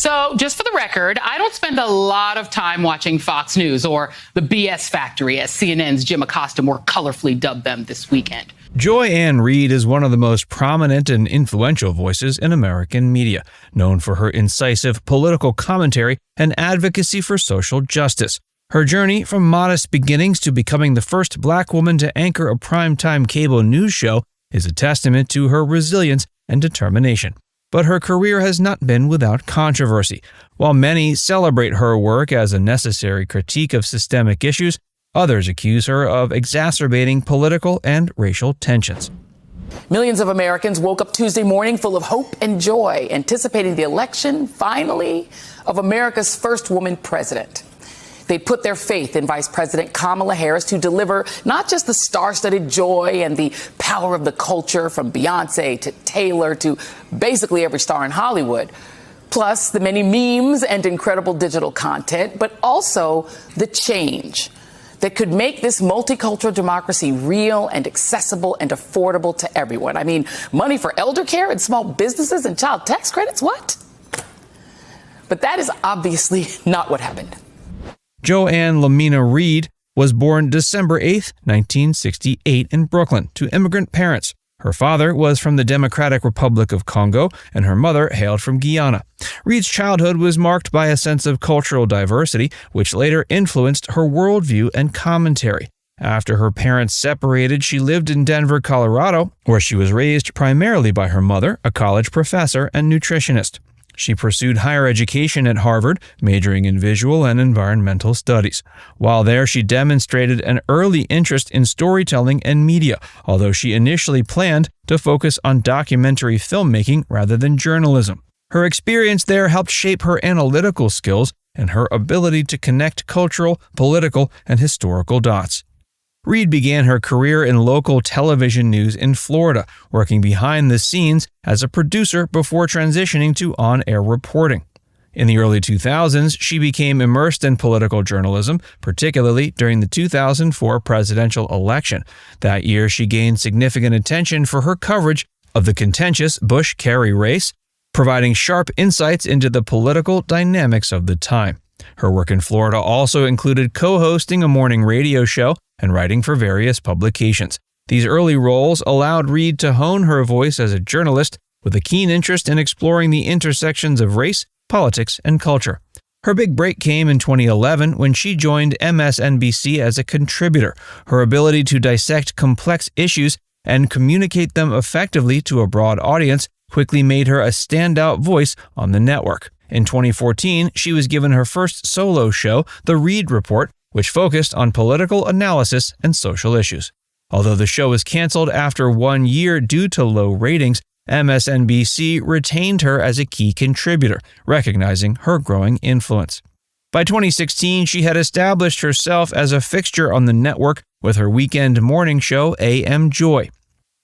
So just for the record, I don't spend a lot of time watching Fox News or the BS Factory, as CNN's Jim Acosta more colorfully dubbed them this weekend. Joy Ann Reid is one of the most prominent and influential voices in American media, known for her incisive political commentary and advocacy for social justice. Her journey from modest beginnings to becoming the first Black woman to anchor a primetime cable news show is a testament to her resilience and determination. But her career has not been without controversy. While many celebrate her work as a necessary critique of systemic issues, others accuse her of exacerbating political and racial tensions. Millions of Americans woke up Tuesday morning full of hope and joy, anticipating the election, finally, of America's first woman president. They put their faith in Vice President Kamala Harris to deliver not just the star-studded joy and the power of the culture from Beyonce to Taylor to basically every star in Hollywood, plus the many memes and incredible digital content, but also the change that could make this multicultural democracy real and accessible and affordable to everyone. I mean, money for elder care and small businesses and child tax credits, what? But that is obviously not what happened. Joanne Lamina Reid was born December 8, 1968 in Brooklyn to immigrant parents. Her father was from the Democratic Republic of Congo, and her mother hailed from Guyana. Reid's childhood was marked by a sense of cultural diversity, which later influenced her worldview and commentary. After her parents separated, she lived in Denver, Colorado, where she was raised primarily by her mother, a college professor and nutritionist. She pursued higher education at Harvard, majoring in visual and environmental studies. While there, she demonstrated an early interest in storytelling and media, although she initially planned to focus on documentary filmmaking rather than journalism. Her experience there helped shape her analytical skills and her ability to connect cultural, political, and historical dots. Reid began her career in local television news in Florida, working behind the scenes as a producer before transitioning to on-air reporting. In the early 2000s, she became immersed in political journalism, particularly during the 2004 presidential election. That year, she gained significant attention for her coverage of the contentious Bush-Kerry race, providing sharp insights into the political dynamics of the time. Her work in Florida also included co-hosting a morning radio show and writing for various publications. These early roles allowed Reid to hone her voice as a journalist with a keen interest in exploring the intersections of race, politics, and culture. Her big break came in 2011 when she joined MSNBC as a contributor. Her ability to dissect complex issues and communicate them effectively to a broad audience quickly made her a standout voice on the network. In 2014, she was given her first solo show, The Reid Report, which focused on political analysis and social issues. Although the show was canceled after 1 year due to low ratings, MSNBC retained her as a key contributor, recognizing her growing influence. By 2016, she had established herself as a fixture on the network with her weekend morning show, AM Joy.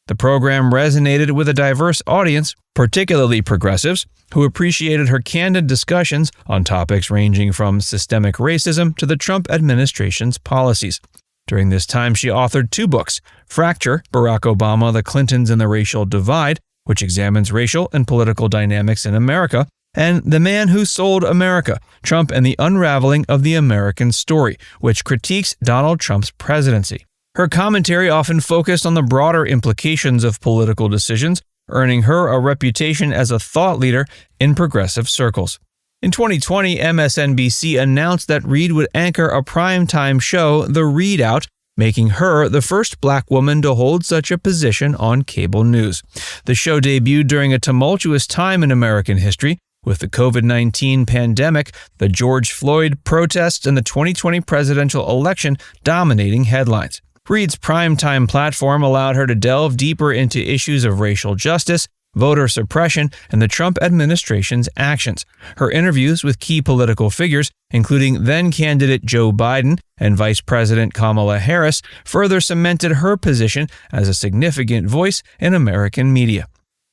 The program resonated with a diverse audience, particularly progressives, who appreciated her candid discussions on topics ranging from systemic racism to the Trump administration's policies. During this time, she authored 2 books, Fracture, Barack Obama, the Clintons and the Racial Divide, which examines racial and political dynamics in America, and The Man Who Sold America, Trump and the Unraveling of the American Story, which critiques Donald Trump's presidency. Her commentary often focused on the broader implications of political decisions, earning her a reputation as a thought leader in progressive circles. In 2020, MSNBC announced that Reid would anchor a primetime show, The Reid Out, making her the first Black woman to hold such a position on cable news. The show debuted during a tumultuous time in American history, with the COVID-19 pandemic, the George Floyd protests, and the 2020 presidential election dominating headlines. Reid's primetime platform allowed her to delve deeper into issues of racial justice, voter suppression, and the Trump administration's actions. Her interviews with key political figures, including then-candidate Joe Biden and Vice President Kamala Harris, further cemented her position as a significant voice in American media.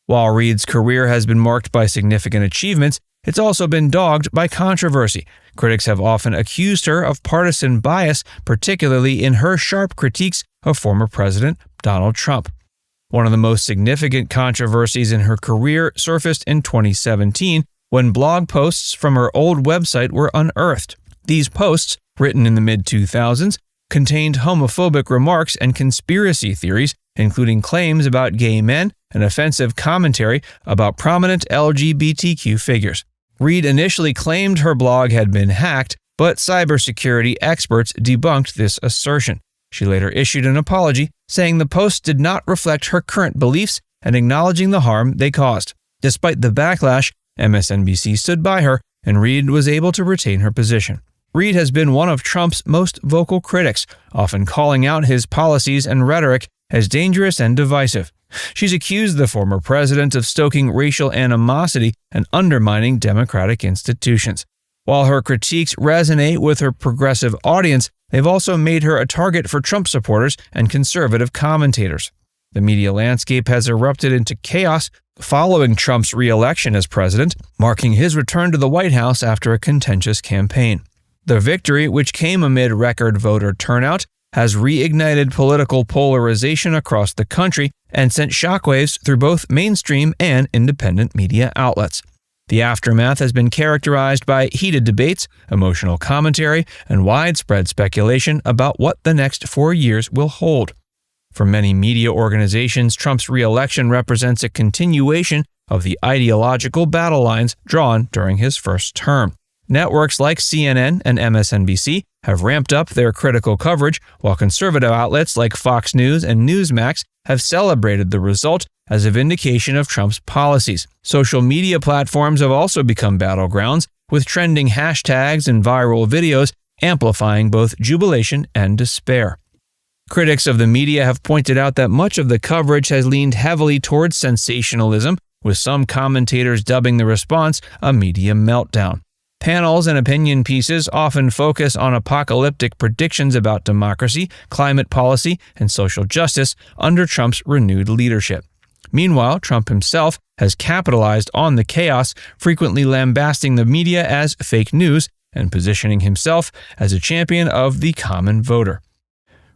While Reid's career has been marked by significant achievements, it's also been dogged by controversy. Critics have often accused her of partisan bias, particularly in her sharp critiques of former President Donald Trump. One of the most significant controversies in her career surfaced in 2017 when blog posts from her old website were unearthed. These posts, written in the mid-2000s, contained homophobic remarks and conspiracy theories, including claims about gay men and offensive commentary about prominent LGBTQ figures. Reid initially claimed her blog had been hacked, but cybersecurity experts debunked this assertion. She later issued an apology, saying the posts did not reflect her current beliefs and acknowledging the harm they caused. Despite the backlash, MSNBC stood by her, and Reid was able to retain her position. Reid has been one of Trump's most vocal critics, often calling out his policies and rhetoric as dangerous and divisive. She's accused the former president of stoking racial animosity and undermining democratic institutions. While her critiques resonate with her progressive audience, they've also made her a target for Trump supporters and conservative commentators. The media landscape has erupted into chaos following Trump's re-election as president, marking his return to the White House after a contentious campaign. The victory, which came amid record voter turnout, has reignited political polarization across the country and sent shockwaves through both mainstream and independent media outlets. The aftermath has been characterized by heated debates, emotional commentary, and widespread speculation about what the next 4 years will hold. For many media organizations, Trump's re-election represents a continuation of the ideological battle lines drawn during his first term. Networks like CNN and MSNBC have ramped up their critical coverage, while conservative outlets like Fox News and Newsmax have celebrated the result as a vindication of Trump's policies. Social media platforms have also become battlegrounds, with trending hashtags and viral videos amplifying both jubilation and despair. Critics of the media have pointed out that much of the coverage has leaned heavily towards sensationalism, with some commentators dubbing the response a media meltdown. Panels and opinion pieces often focus on apocalyptic predictions about democracy, climate policy, and social justice under Trump's renewed leadership. Meanwhile, Trump himself has capitalized on the chaos, frequently lambasting the media as fake news and positioning himself as a champion of the common voter.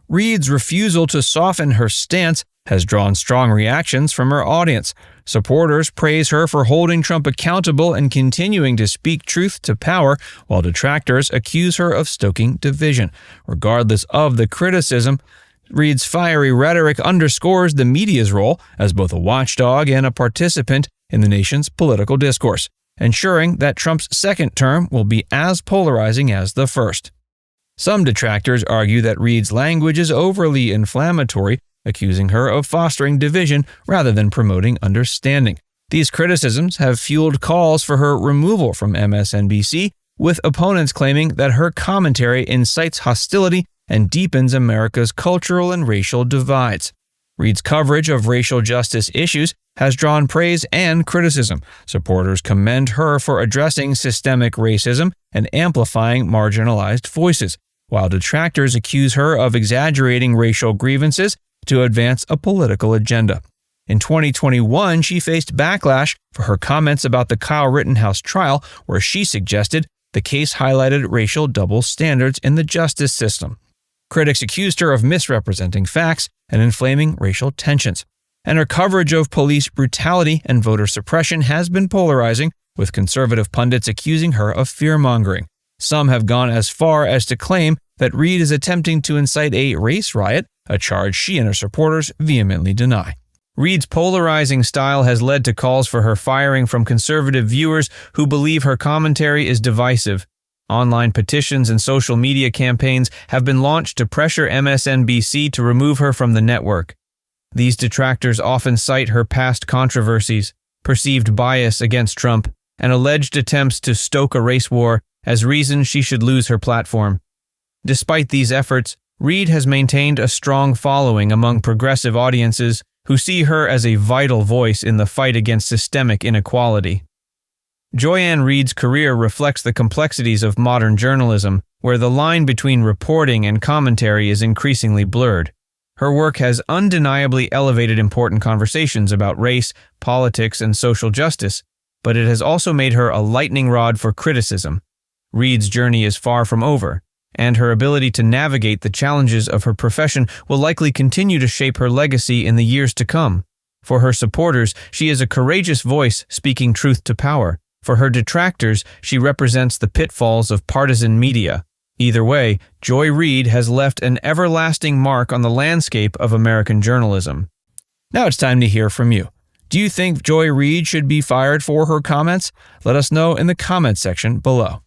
Reid's refusal to soften her stance has drawn strong reactions from her audience. Supporters praise her for holding Trump accountable and continuing to speak truth to power, while detractors accuse her of stoking division. Regardless of the criticism, Reid's fiery rhetoric underscores the media's role as both a watchdog and a participant in the nation's political discourse, ensuring that Trump's second term will be as polarizing as the first. Some detractors argue that Reid's language is overly inflammatory, accusing her of fostering division rather than promoting understanding. These criticisms have fueled calls for her removal from MSNBC, with opponents claiming that her commentary incites hostility and deepens America's cultural and racial divides. Reid's coverage of racial justice issues has drawn praise and criticism. Supporters commend her for addressing systemic racism and amplifying marginalized voices, while detractors accuse her of exaggerating racial grievances to advance a political agenda. In 2021, she faced backlash for her comments about the Kyle Rittenhouse trial, where she suggested the case highlighted racial double standards in the justice system. Critics accused her of misrepresenting facts and inflaming racial tensions. And her coverage of police brutality and voter suppression has been polarizing, with conservative pundits accusing her of fear-mongering. Some have gone as far as to claim that Reid is attempting to incite a race riot, a charge she and her supporters vehemently deny. Reid's polarizing style has led to calls for her firing from conservative viewers who believe her commentary is divisive. Online petitions and social media campaigns have been launched to pressure MSNBC to remove her from the network. These detractors often cite her past controversies, perceived bias against Trump, and alleged attempts to stoke a race war as reasons she should lose her platform. Despite these efforts, Reid has maintained a strong following among progressive audiences who see her as a vital voice in the fight against systemic inequality. Joy-Ann Reid's career reflects the complexities of modern journalism, where the line between reporting and commentary is increasingly blurred. Her work has undeniably elevated important conversations about race, politics, and social justice, but it has also made her a lightning rod for criticism. Reid's journey is far from over, and her ability to navigate the challenges of her profession will likely continue to shape her legacy in the years to come. For her supporters, she is a courageous voice speaking truth to power, For her detractors, she represents the pitfalls of partisan media. Either way, Joy Reid has left an everlasting mark on the landscape of American journalism. Now it's time to hear from you. Do you think Joy Reid should be fired for her comments? Let us know in the comments section below.